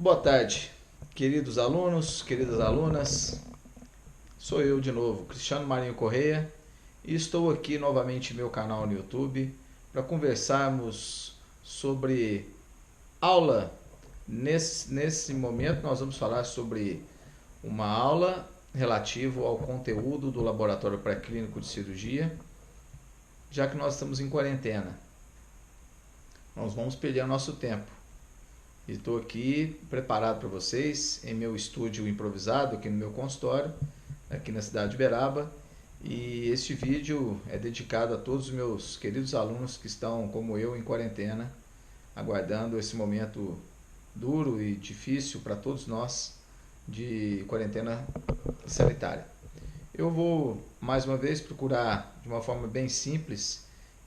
Boa tarde, queridos alunos, queridas alunas. Sou eu de novo, Cristiano Marinho Correia, e estou aqui novamente no meu canal no YouTube para conversarmos sobre aula. Nesse momento nós vamos falar sobre uma aula relativa ao conteúdo do Laboratório Pré-Clínico de Cirurgia, já que nós estamos em quarentena. Nós vamos perder o nosso tempo. Estou aqui preparado para vocês em meu estúdio improvisado, aqui no meu consultório, aqui na cidade de Uberaba. E este vídeo é dedicado a todos os meus queridos alunos que estão, como eu, em quarentena, aguardando esse momento duro e difícil para todos nós de quarentena sanitária. Eu vou, mais uma vez, procurar, de uma forma bem simples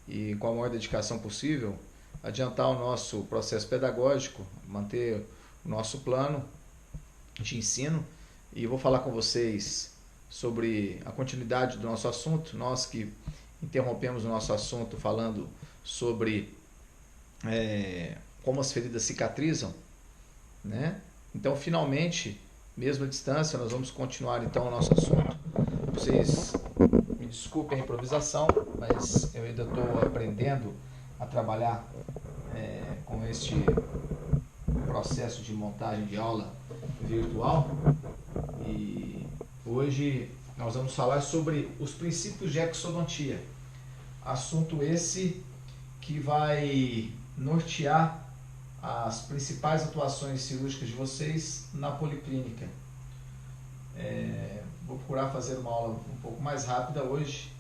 e com a maior dedicação possível, adiantar o nosso processo pedagógico, manter o nosso plano de ensino, e vou falar com vocês sobre a continuidade do nosso assunto. Nós que interrompemos o nosso assunto falando sobre como as feridas cicatrizam, né? Então, finalmente, mesmo à distância, nós vamos continuar então o nosso assunto. Vocês me desculpem a improvisação, mas eu ainda estou aprendendo a trabalhar com este processo de montagem de aula virtual. E hoje nós vamos falar sobre os princípios de exodontia, assunto esse que vai nortear as principais atuações cirúrgicas de vocês na policlínica. Vou procurar fazer uma aula um pouco mais rápida hoje,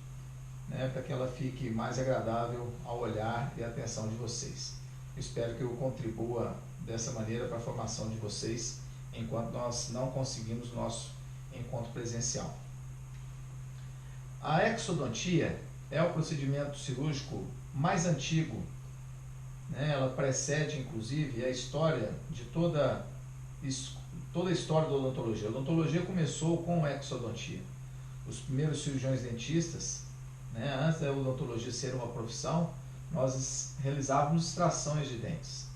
para que ela fique mais agradável ao olhar e à atenção de vocês. Eu espero que eu contribua dessa maneira para a formação de vocês, enquanto nós não conseguimos o nosso encontro presencial. A exodontia é o procedimento cirúrgico mais antigo, ela precede inclusive a história de toda a história da odontologia. A odontologia começou com a exodontia. Os primeiros cirurgiões dentistas, antes da odontologia ser uma profissão, nós realizávamos extrações de dentes.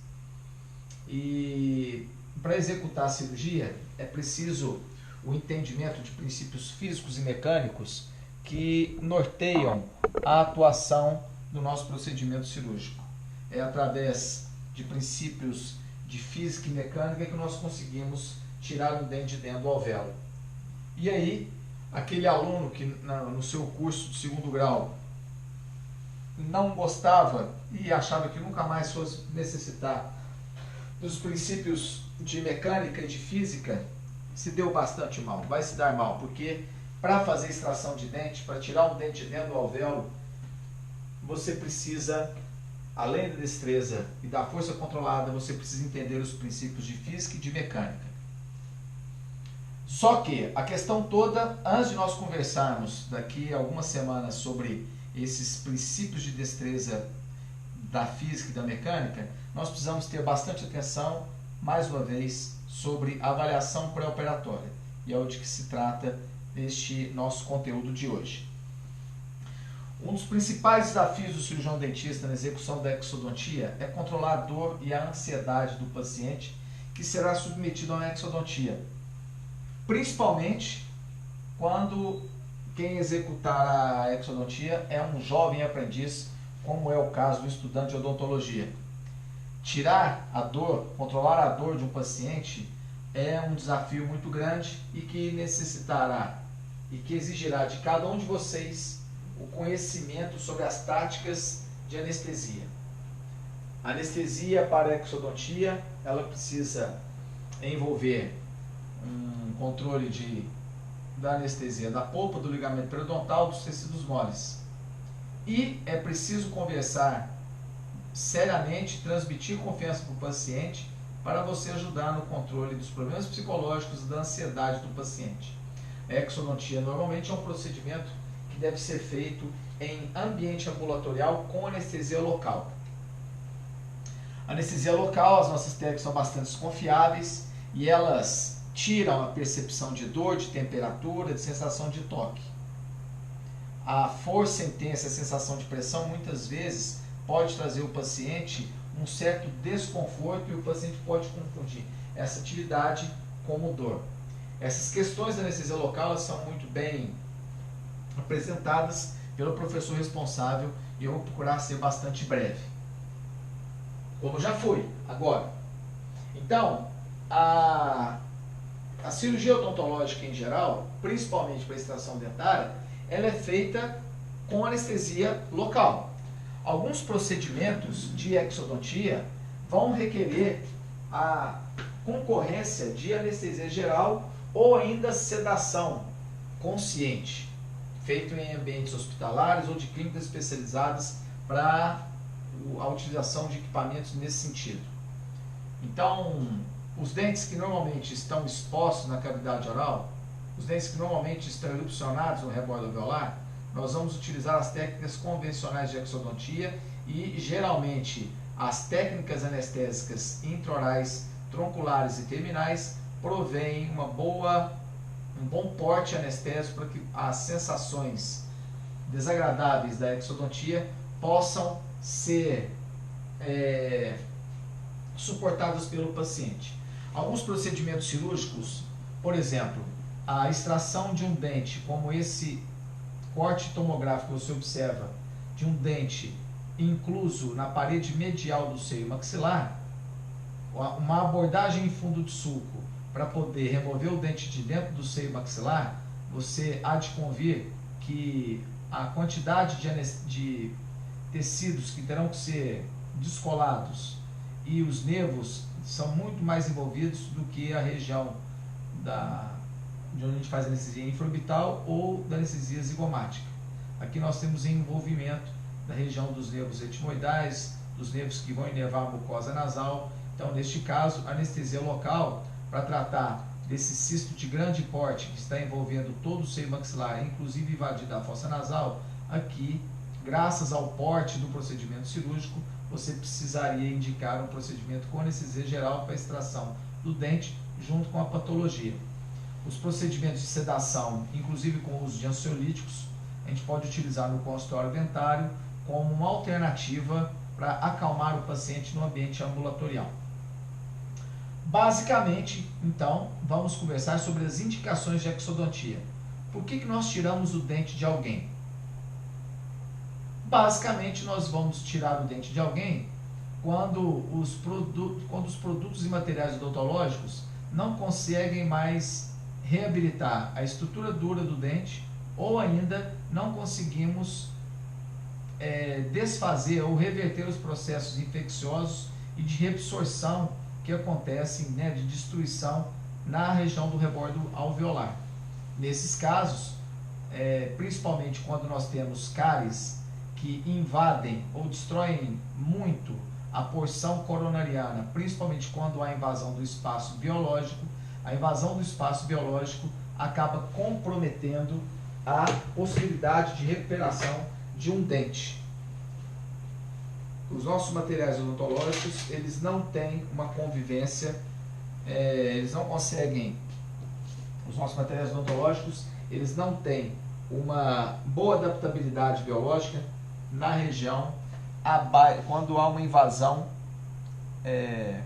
E para executar a cirurgia é preciso o entendimento de princípios físicos e mecânicos que norteiam a atuação do nosso procedimento cirúrgico. É através de princípios de física e mecânica que nós conseguimos tirar o dente de dentro do alvéolo. E aí, aquele aluno que no seu curso de segundo grau não gostava e achava que nunca mais fosse necessitar dos princípios de mecânica e de física, se deu bastante mal, vai se dar mal, porque para fazer extração de dente, para tirar um dente de dentro do alvéolo, você precisa, além da destreza e da força controlada, você precisa entender os princípios de física e de mecânica. Só que a questão toda, antes de nós conversarmos daqui a algumas semanas sobre esses princípios de destreza da física e da mecânica, nós precisamos ter bastante atenção, mais uma vez, sobre a avaliação pré-operatória. E é o de que se trata este nosso conteúdo de hoje. Um dos principais desafios do cirurgião dentista na execução da exodontia é controlar a dor e a ansiedade do paciente que será submetido a uma exodontia, principalmente quando quem executar a exodontia é um jovem aprendiz, como é o caso do estudante de odontologia. Tirar a dor, controlar a dor de um paciente é um desafio muito grande e que necessitará e que exigirá de cada um de vocês o conhecimento sobre as táticas de anestesia. A anestesia para a exodontia, ela precisa envolver um controle da anestesia da polpa, do ligamento periodontal, dos tecidos moles. E é preciso conversar seriamente, transmitir confiança para o paciente, para você ajudar no controle dos problemas psicológicos e da ansiedade do paciente. A exodontia normalmente é um procedimento que deve ser feito em ambiente ambulatorial com anestesia local. Anestesia local, as nossas técnicas são bastante desconfiáveis e elas tiram a percepção de dor, de temperatura, de sensação de toque. A força intensa, a sensação de pressão, muitas vezes pode trazer ao paciente um certo desconforto e o paciente pode confundir essa atividade como dor. Essas questões da anestesia local elas são muito bem apresentadas pelo professor responsável e eu vou procurar ser bastante breve, como já fui agora. Então, a cirurgia odontológica em geral, principalmente para extração dentária, ela é feita com anestesia local. Alguns procedimentos de exodontia vão requerer a concorrência de anestesia geral ou ainda sedação consciente, feito em ambientes hospitalares ou de clínicas especializadas para a utilização de equipamentos nesse sentido. Então, os dentes que normalmente estão expostos na cavidade oral, os dentes que normalmente estão erupcionados no rebordo alveolar, nós vamos utilizar as técnicas convencionais de exodontia e, geralmente, as técnicas anestésicas intraorais, tronculares e terminais provêm um bom porte anestésico para que as sensações desagradáveis da exodontia possam ser suportadas pelo paciente. Alguns procedimentos cirúrgicos, por exemplo, a extração de um dente, como esse corte tomográfico que você observa, de um dente incluso na parede medial do seio maxilar, uma abordagem em fundo de sulco para poder remover o dente de dentro do seio maxilar, você há de convir que a quantidade de tecidos que terão que ser descolados e os nervos são muito mais envolvidos do que a região de onde a gente faz anestesia infraorbital ou da anestesia zigomática. Aqui nós temos envolvimento da região dos nervos etimoidais, dos nervos que vão inervar a mucosa nasal. Então, neste caso, anestesia local para tratar desse cisto de grande porte que está envolvendo todo o seio maxilar, inclusive invadindo a fossa nasal. Aqui, graças ao porte do procedimento cirúrgico, você precisaria indicar um procedimento com anestesia geral para extração do dente junto com a patologia. Os procedimentos de sedação, inclusive com o uso de ansiolíticos, a gente pode utilizar no consultório dentário como uma alternativa para acalmar o paciente no ambiente ambulatorial. Basicamente, então, vamos conversar sobre as indicações de exodontia. Por que nós tiramos o dente de alguém? Basicamente, nós vamos tirar o dente de alguém quando os produtos e materiais odontológicos não conseguem mais reabilitar a estrutura dura do dente ou ainda não conseguimos desfazer ou reverter os processos infecciosos e de reabsorção que acontecem, de destruição na região do rebordo alveolar. Nesses casos, principalmente quando nós temos cáries que invadem ou destroem muito a porção coronariana, principalmente quando há invasão do espaço biológico, a invasão do espaço biológico acaba comprometendo a possibilidade de recuperação de um dente. Os nossos materiais odontológicos, eles não têm uma convivência, eles não conseguem, os nossos materiais odontológicos, eles não têm uma boa adaptabilidade biológica na região, quando há uma invasão,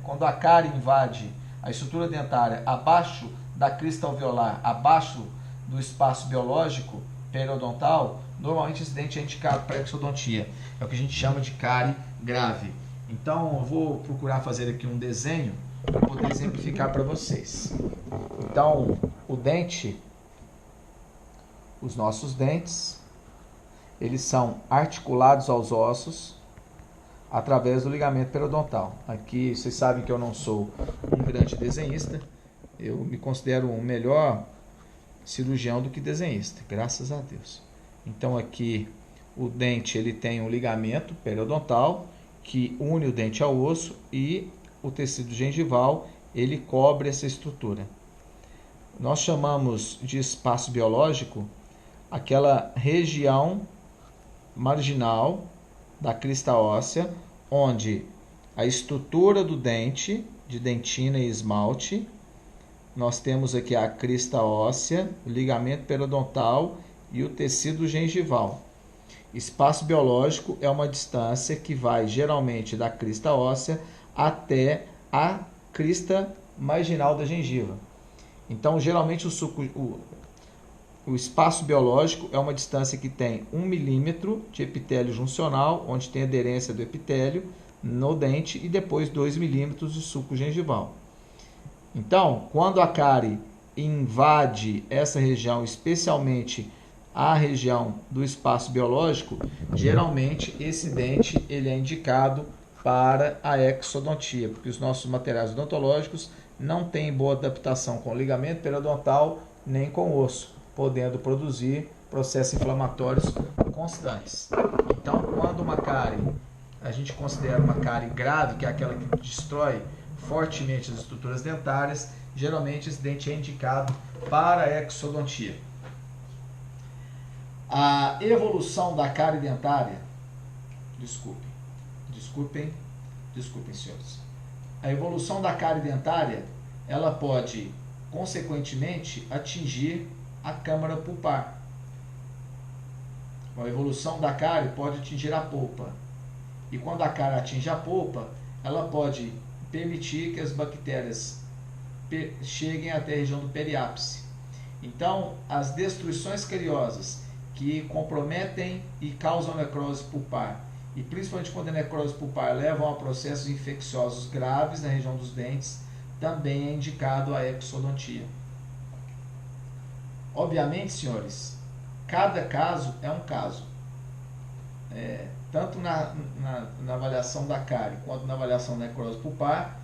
quando a cárie invade a estrutura dentária abaixo da crista alveolar, abaixo do espaço biológico periodontal, normalmente esse dente é indicado para exodontia. É o que a gente chama de cárie grave. Então, eu vou procurar fazer aqui um desenho para poder exemplificar para vocês. Então, o dente, os nossos dentes, eles são articulados aos ossos através do ligamento periodontal. Aqui, vocês sabem que eu não sou um grande desenhista, eu me considero um melhor cirurgião do que desenhista, graças a Deus. Então aqui o dente ele tem um ligamento periodontal que une o dente ao osso e o tecido gengival ele cobre essa estrutura. Nós chamamos de espaço biológico aquela região marginal da crista óssea onde a estrutura do dente, de dentina e esmalte, nós temos aqui a crista óssea, o ligamento periodontal e o tecido gengival. Espaço biológico é uma distância que vai geralmente da crista óssea até a crista marginal da gengiva. Então, geralmente, o espaço biológico é uma distância que tem 1 milímetro de epitélio juncional, onde tem aderência do epitélio no dente, e depois 2 milímetros de suco gengival. Então, quando a cárie invade essa região, especialmente a região do espaço biológico, geralmente esse dente ele é indicado para a exodontia, porque os nossos materiais odontológicos não têm boa adaptação com o ligamento periodontal nem com o osso, podendo produzir processos inflamatórios constantes. Então, quando uma cárie, a gente considera uma cárie grave, que é aquela que destrói fortemente as estruturas dentárias, geralmente esse dente é indicado para a exodontia. A evolução da cárie dentária, desculpem, senhores. A evolução da cárie dentária, ela pode, consequentemente, atingir a câmara pulpar. A evolução da cárie pode atingir a polpa. E quando a cárie atinge a polpa, ela pode permitir que as bactérias cheguem até a região do periápice. Então, as destruições cariosas que comprometem e causam necrose pulpar, e principalmente quando a necrose pulpar levam a processos infecciosos graves na região dos dentes, também é indicado a exodontia. Obviamente, senhores, cada caso é um caso. Tanto na avaliação da cárie quanto na avaliação da necrose pulpar,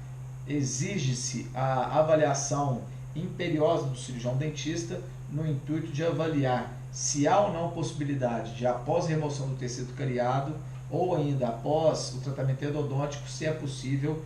exige-se a avaliação imperiosa do cirurgião dentista no intuito de avaliar se há ou não possibilidade de, após a remoção do tecido cariado ou ainda após o tratamento endodôntico, se é possível